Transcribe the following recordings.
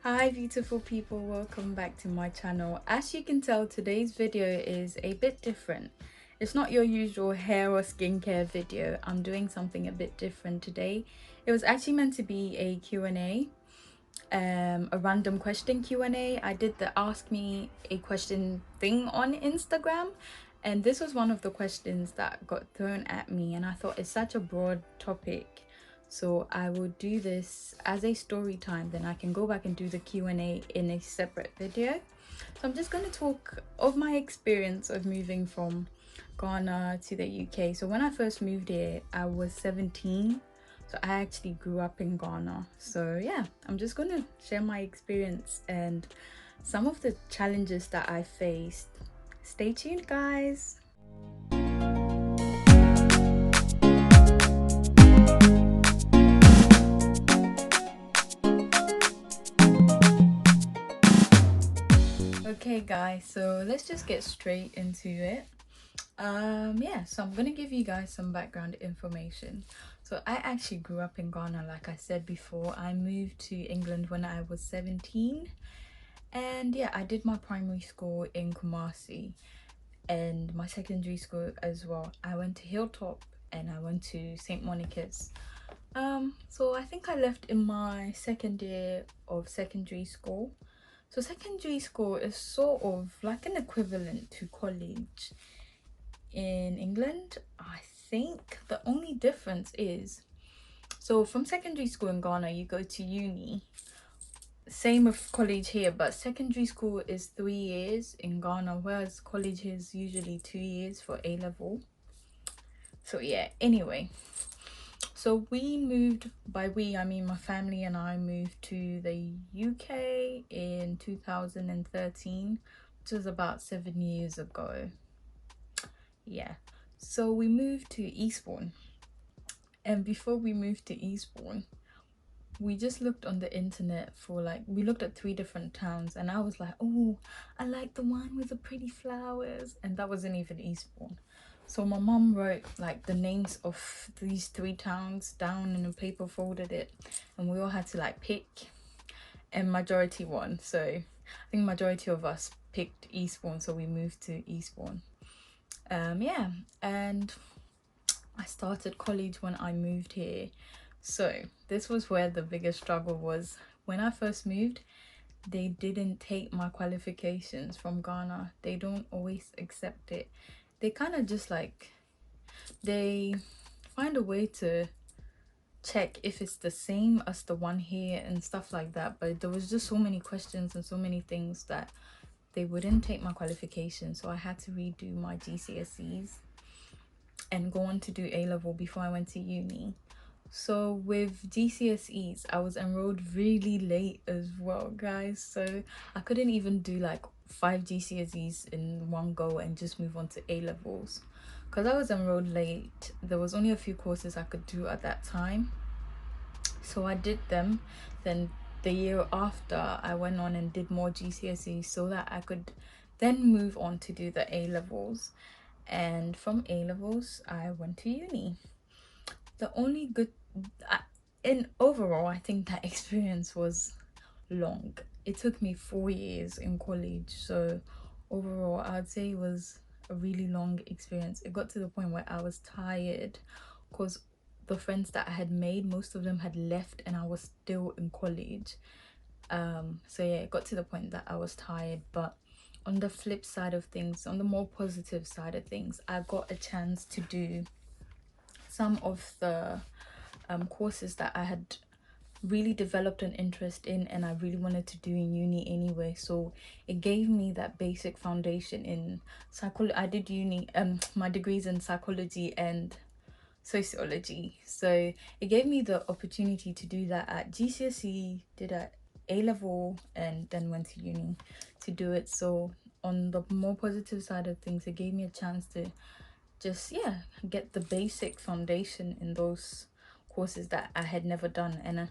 Hi beautiful people, welcome back to my channel. As you can tell, today's video is a bit different. It's not your usual hair or skincare video. I'm doing something a bit different today. It was actually meant to be a Q&A, a random question Q&A. I did the ask me a question thing on Instagram, and this was one of the questions that got thrown at me, and I thought it's such a broad topic, so I will do this as a story time, then I can go back and do the Q&A in a separate video. So I'm just going to talk of my experience of moving from Ghana to the UK. So when I first moved here, I was 17. So I actually grew up in Ghana. So yeah, I'm just going to share my experience and some of the challenges that I faced. Stay tuned, guys. Okay guys, so let's just get straight into it. Yeah, so I'm gonna give you guys some background information. So I actually grew up in Ghana, like I said before. I moved to England when I was 17, and yeah, I did my primary school in Kumasi and my secondary school as well. I went to Hilltop and I went to St. Monica's. So I think I left in my second year of secondary school. So secondary school is sort of like an equivalent to college in England. I think the only difference is, so from secondary school in Ghana you go to uni, same with college here, but secondary school is 3 years in Ghana, whereas college is usually 2 years for A level. So yeah, anyway, so we moved, by we I mean my family and I moved to the UK in 2013, which was about 7 years ago. Yeah, so we moved to Eastbourne, and before we moved to Eastbourne, we just looked on the internet for, like, we looked at 3 different towns, and I was like, oh, I like the one with the pretty flowers, and that wasn't even Eastbourne. So my mom wrote like the names of these 3 towns down in a paper, folded it, and we all had to like pick, and majority won. So I think majority of us picked Eastbourne, so we moved to Eastbourne. Yeah, and I started college when I moved here. So this was where the biggest struggle was. When I first moved, they didn't take my qualifications from Ghana. They don't always accept it. They kind of just like, they find a way to check if it's the same as the one here and stuff like that, but there was just so many questions and so many things that they wouldn't take my qualification. So I had to redo my GCSEs and go on to do A level before I went to uni. So with GCSEs, I was enrolled really late as well, guys. So I couldn't even do like 5 GCSEs in one go and just move on to A levels. Because I was enrolled late, there was only a few courses I could do at that time. So I did them. Then the year after, I went on and did more GCSEs so that I could then move on to do the A levels. And from A levels, I went to uni. The only good, in overall, I think that experience was long. It took me 4 years in college, so overall I'd say it was a really long experience. It got to the point where I was tired because the friends that I had made, most of them had left and I was still in college. So yeah, it got to the point that I was tired. But on the flip side of things, on the more positive side of things, I got a chance to do some of the courses that I had really developed an interest in and I really wanted to do in uni anyway. So it gave me that basic foundation in psychology. I did uni my degrees in psychology and sociology, so it gave me the opportunity to do that at GCSE, did at A level, and then went to uni to do it. So on the more positive side of things, it gave me a chance to just, yeah, get the basic foundation in those courses that I had never done. And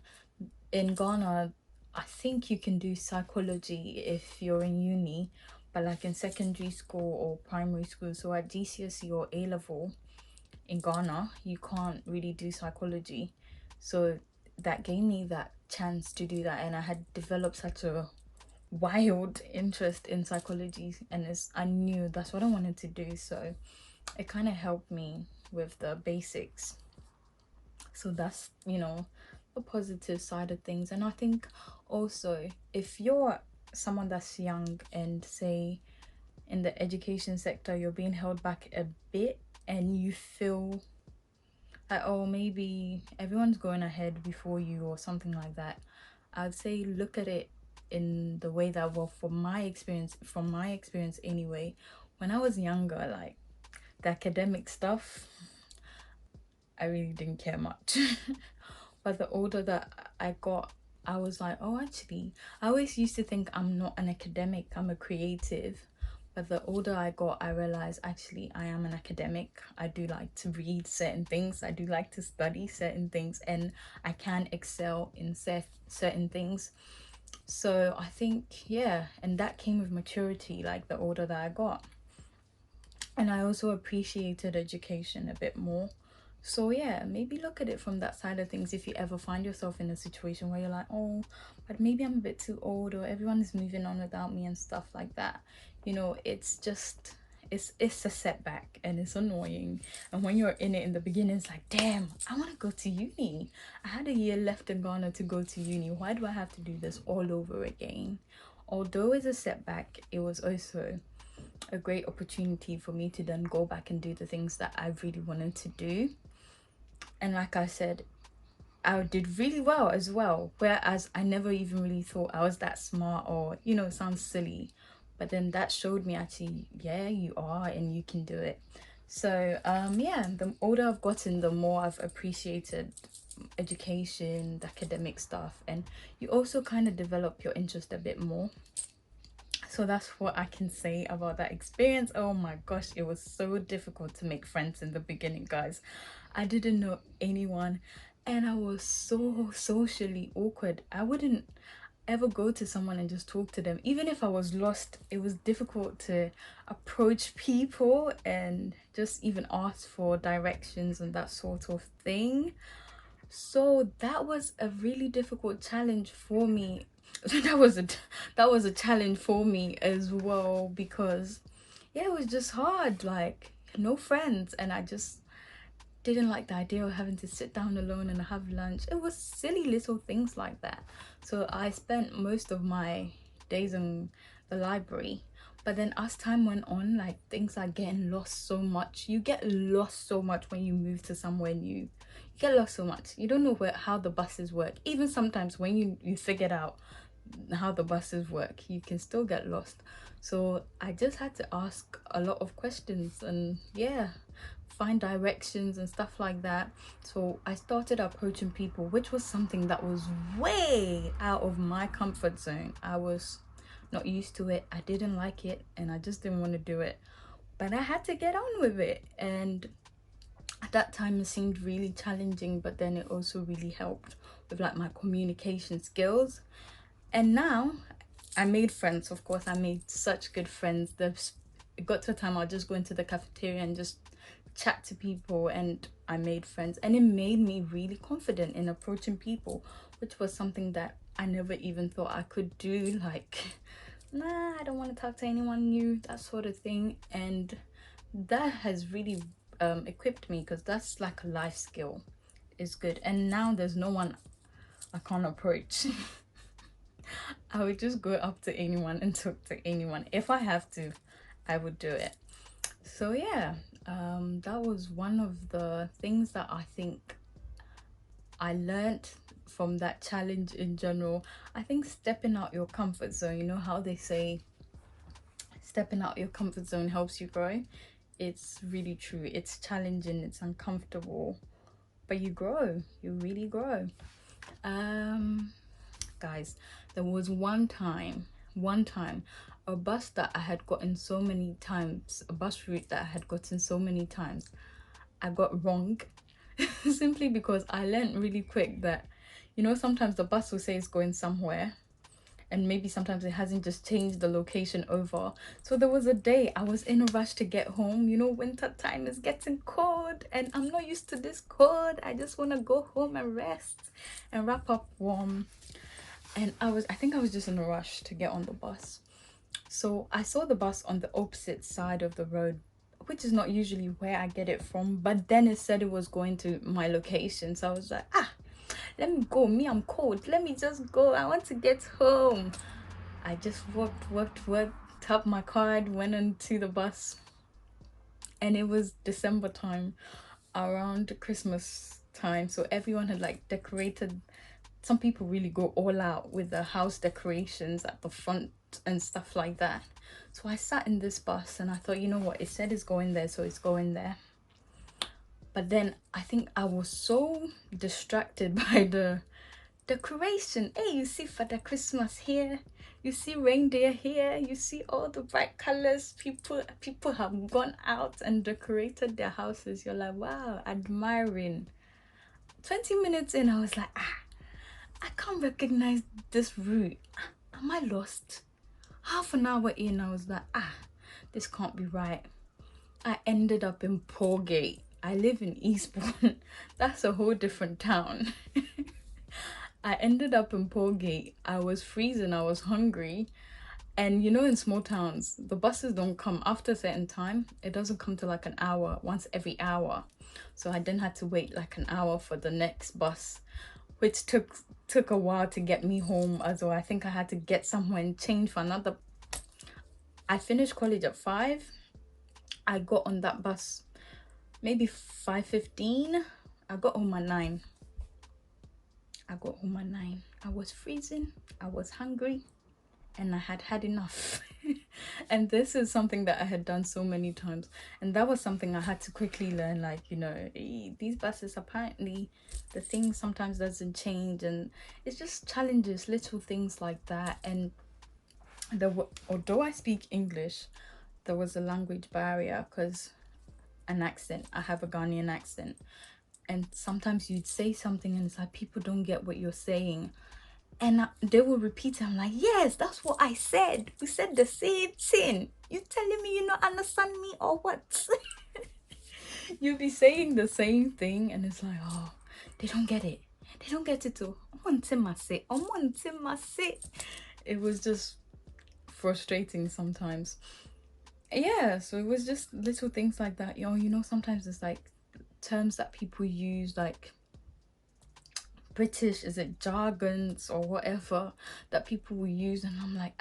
in Ghana, I think you can do psychology if you're in uni, but like in secondary school or primary school, so at GCSE or A level in Ghana, you can't really do psychology. So that gave me that chance to do that, and I had developed such a wild interest in psychology, and I knew that's what I wanted to do, so it kind of helped me with the basics. So that's, the positive side of things. And I think also, if you're someone that's young and say in the education sector you're being held back a bit, and you feel like, oh, maybe everyone's going ahead before you or something like that, I'd say look at it in the way that, well, from my experience anyway, when I was younger, like the academic stuff, I really didn't care much. But the older that I got, I was like, oh, actually, I always used to think I'm not an academic, I'm a creative. But the older I got, I realized actually I am an academic. I do like to read certain things, I do like to study certain things, and I can excel in certain things. So I think, yeah, and that came with maturity, like the older that I got. And I also appreciated education a bit more. So yeah, maybe look at it from that side of things. If you ever find yourself in a situation where you're like, oh, but maybe I'm a bit too old, or everyone is moving on without me and stuff like that, it's just, it's a setback and it's annoying. And when you're in it in the beginning, it's like, damn, I want to go to uni. I had a year left in Ghana to go to uni. Why do I have to do this all over again? Although it's a setback, it was also a great opportunity for me to then go back and do the things that I really wanted to do. And like I said, I did really well as well, whereas I never even really thought I was that smart, or it sounds silly, but then that showed me actually, yeah, you are and you can do it. So yeah, the older I've gotten, the more I've appreciated education, the academic stuff, and you also kind of develop your interest a bit more. So that's what I can say about that experience. Oh my gosh, it was so difficult to make friends in the beginning, guys. I didn't know anyone, and I was so socially awkward. I wouldn't ever go to someone and just talk to them. Even if I was lost, it was difficult to approach people and just even ask for directions and that sort of thing. So that was a really difficult challenge for me. That was a challenge for me as well, because yeah, it was just hard, like no friends, and I just didn't like the idea of having to sit down alone and have lunch. It was silly little things like that. So I spent most of my days in the library. But then as time went on, like things are getting lost so much. You get lost so much when you move to somewhere new. You get lost so much. You don't know how the buses work. Even sometimes when you figured out how the buses work, you can still get lost. So I just had to ask a lot of questions and yeah, find directions and stuff like that. So I started approaching people, which was something that was way out of my comfort zone. I was not used to it, I didn't like it, and I just didn't want to do it, but I had to get on with it. And at that time it seemed really challenging, but then it also really helped with like my communication skills. And now I made friends. Of course, I made such good friends. It got to a time I'll just go into the cafeteria and just chat to people, and I made friends, and it made me really confident in approaching people, which was something that I never even thought I could do. Like, nah, I don't want to talk to anyone new, that sort of thing. And that has really equipped me, because that's like a life skill. It's good. And now there's no one I can't approach. I would just go up to anyone and talk to anyone. If I have to, I would do it. So yeah, that was one of the things that I think I learned from that challenge in general. I think stepping out your comfort zone, you know how they say stepping out your comfort zone helps you grow? It's really true. It's challenging, it's uncomfortable, but you grow, you really grow. Guys, there was one time a bus that I had gotten so many times, a bus route that I had gotten so many times, I got wrong. Simply because I learned really quick that, sometimes the bus will say it's going somewhere, and maybe sometimes it hasn't just changed the location over. So there was a day I was in a rush to get home. Winter time is getting cold, cold and I'm not used to this cold. I just want to go home and rest and wrap up warm. And I think I was just in a rush to get on the bus. So I saw the bus on the opposite side of the road, which is not usually where I get it from, but then it said it was going to my location. So I was like, let me go. Me, I'm cold. Let me just go. I want to get home. I just walked, tapped my card, went into the bus. And it was December time, around Christmas time. So everyone had like decorated. Some people really go all out with the house decorations at the front and stuff like that. So I sat in this bus and I thought, you know what, it said it's going there, so it's going there. But then I think I was so distracted by the decoration. Hey, you see Father Christmas here, you see reindeer here, you see all the bright colors. People have gone out and decorated their houses. You're like, wow, admiring. 20 minutes in, I was like, I can't recognize this route. Am I lost? Half an hour in, I was like, this can't be right. I ended up in Poorgate. I live in Eastbourne. That's a whole different town. I ended up in Poorgate. I was freezing. I was hungry. And you know, in small towns, the buses don't come after a certain time. It doesn't come to like an hour, once every hour. So I then had to wait like an hour for the next bus, which took a while to get me home as well. I think I had to get somewhere and change for another. I finished college at 5. I got on that bus maybe 5:15. I got home at 9. I was freezing, I was hungry, and I had had enough. And this is something that I had done so many times, and that was something I had to quickly learn. Like, you know, these buses, apparently the thing sometimes doesn't change, and it's just challenges, little things like that. And although I speak English, there was a language barrier because an accent. I have a Ghanaian accent, and sometimes you'd say something and it's like people don't get what you're saying, and they will repeat it. I'm like, yes, that's what I said. We said the same thing. You telling me you don't understand me or what? You'll be saying the same thing and it's like, oh, they don't get it. They don't get it too. It was just frustrating sometimes. Yeah, so it was just little things like that. You know, sometimes it's like terms that people use, like British, is it jargons or whatever that people will use, and I'm like,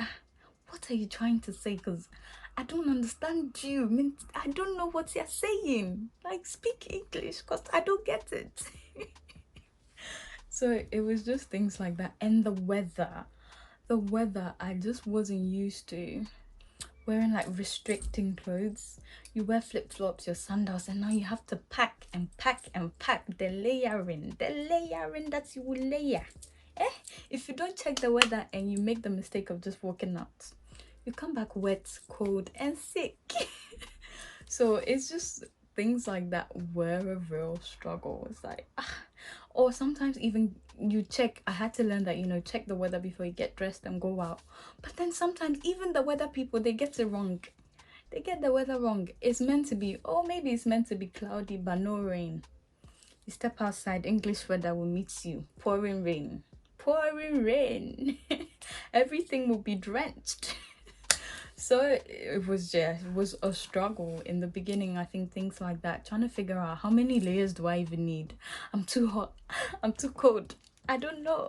what are you trying to say? Because I don't understand you. I mean, I don't know what you're saying. Like, speak English, because I don't get it. So it was just things like that. And the weather, I just wasn't used to wearing like restricting clothes. You wear flip-flops, your sandals, and now you have to pack and pack and pack. The layering that you will layer. If you don't check the weather and you make the mistake of just walking out, you come back wet, cold, and sick. So it's just things like that were a real struggle. It's like, or sometimes even you check. I had to learn that, you know, check the weather before you get dressed and go out. But then sometimes even the weather people, they get it wrong. They get the weather wrong. It's meant to be, maybe it's meant to be cloudy but no rain. You step outside, English weather will meet you. Pouring rain. Everything will be drenched. So it was a struggle in the beginning. I think things like that, trying to figure out how many layers do I even need. I'm too hot, I'm too cold, I don't know.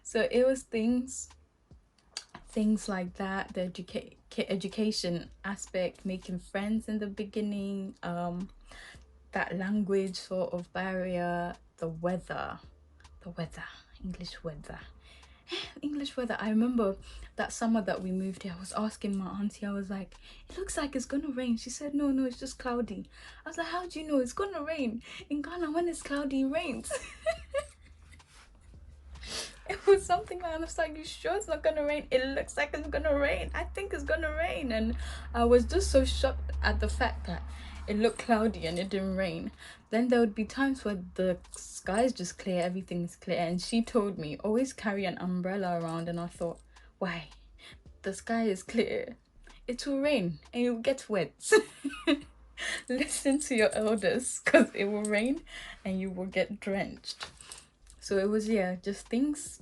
So it was things like that. The education aspect, making friends in the beginning, that language sort of barrier, the weather, English weather. I remember that summer that we moved here, I was asking my auntie, I was like, it looks like it's gonna rain. She said, no, it's just cloudy. I was like, how do you know it's gonna rain? In Ghana, when it's cloudy, it rains. It was something like, I was like, you sure it's not gonna rain? It looks like it's gonna rain. I think it's gonna rain. And I was just so shocked at the fact that it looked cloudy and it didn't rain. Then there would be times where the sky is just clear, everything is clear. And she told me, always carry an umbrella around. And I thought, why? The sky is clear. It will rain and you'll get wet. Listen to your elders, because it will rain and you will get drenched. So it was, yeah, just things,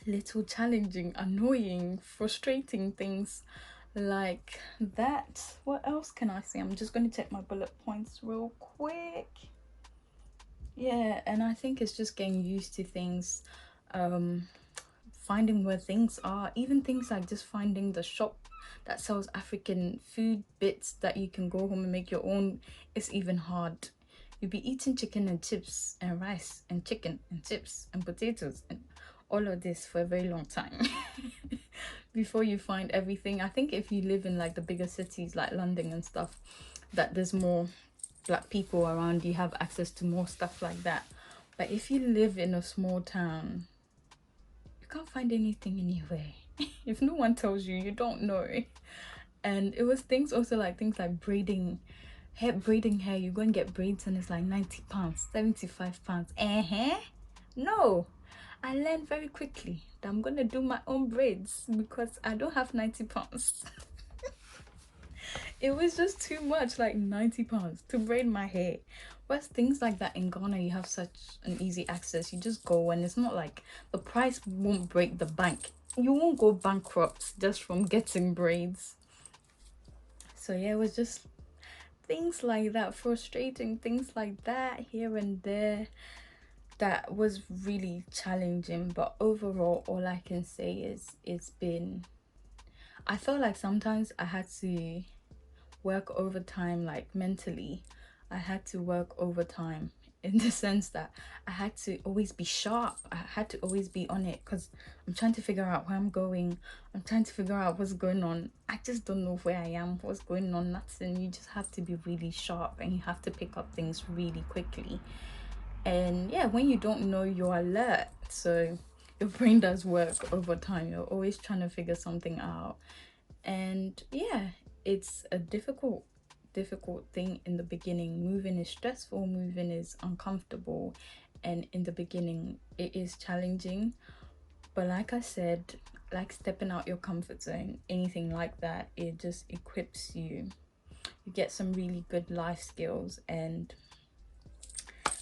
little challenging, annoying, frustrating things like that. What else can I say? I'm just going to check my bullet points real quick. Yeah, and I think it's just getting used to things, um finding where things are, even things like just finding the shop that sells African food bits that you can go home and make your own. It's even hard. You'll be eating chicken and chips and rice and chicken and chips and potatoes and all of this for a very long time before you find everything. I think if you live in like the bigger cities like London and stuff, that there's more black people around, you have access to more stuff like that. But if you live in a small town, you can't find anything anywhere. If no one tells you, you don't know. And it was things also like things like braiding hair. You go and get braids and it's like 90 pounds, 75 pounds. No, I learned very quickly that I'm gonna do my own braids because I don't have 90 pounds. It was just too much, like 90 pounds to braid my hair. Whereas things like that in Ghana, you have such an easy access. You just go, and it's not like the price won't break the bank. You won't go bankrupt just from getting braids. So yeah, it was just things like that, frustrating things like that here and there, that was really challenging. But overall, all I can say is it's been, I felt like sometimes I had to work overtime, like mentally. I had to work overtime in the sense that I had to always be sharp. I had to always be on it because I'm trying to figure out where I'm going. I'm trying to figure out what's going on. I just don't know where I am, what's going on, nothing. You just have to be really sharp and you have to pick up things really quickly. And yeah, when you don't know, you're alert. So your brain does work over time. You're always trying to figure something out. And yeah, it's a difficult thing in the beginning. Moving is stressful, moving is uncomfortable, and in the beginning it is challenging. But like I said, like stepping out your comfort zone, anything like that, it just equips you. You get some really good life skills, and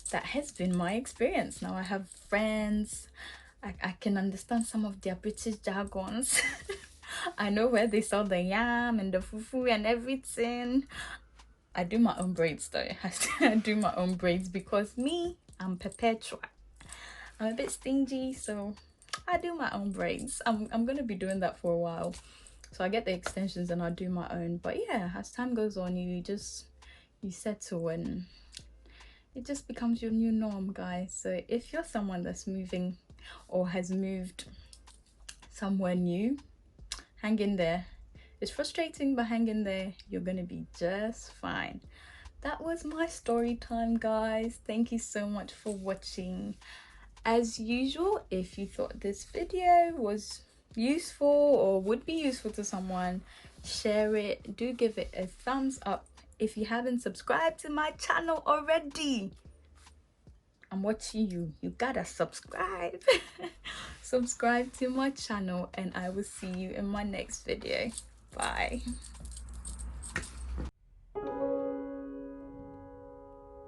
that has been my experience. Now I have friends, I can understand some of their British jargons. I know where they sell the yam and the fufu and everything. I do my own braids though. I do my own braids because me, I'm perpetual. I'm a bit stingy, so I do my own braids. I'm gonna be doing that for a while. So I get the extensions and I do my own. But yeah, as time goes on, you settle and it just becomes your new norm, guys. So if you're someone that's moving or has moved somewhere new, hang in there. It's frustrating, but hang in there. You're gonna be just fine. That was my story time, guys. Thank you so much for watching. As usual, if you thought this video was useful or would be useful to someone, share it. Do give it a thumbs up. If you haven't subscribed to my channel already, I'm watching you. You gotta subscribe. Subscribe to my channel, and I will see you in my next video. Bye.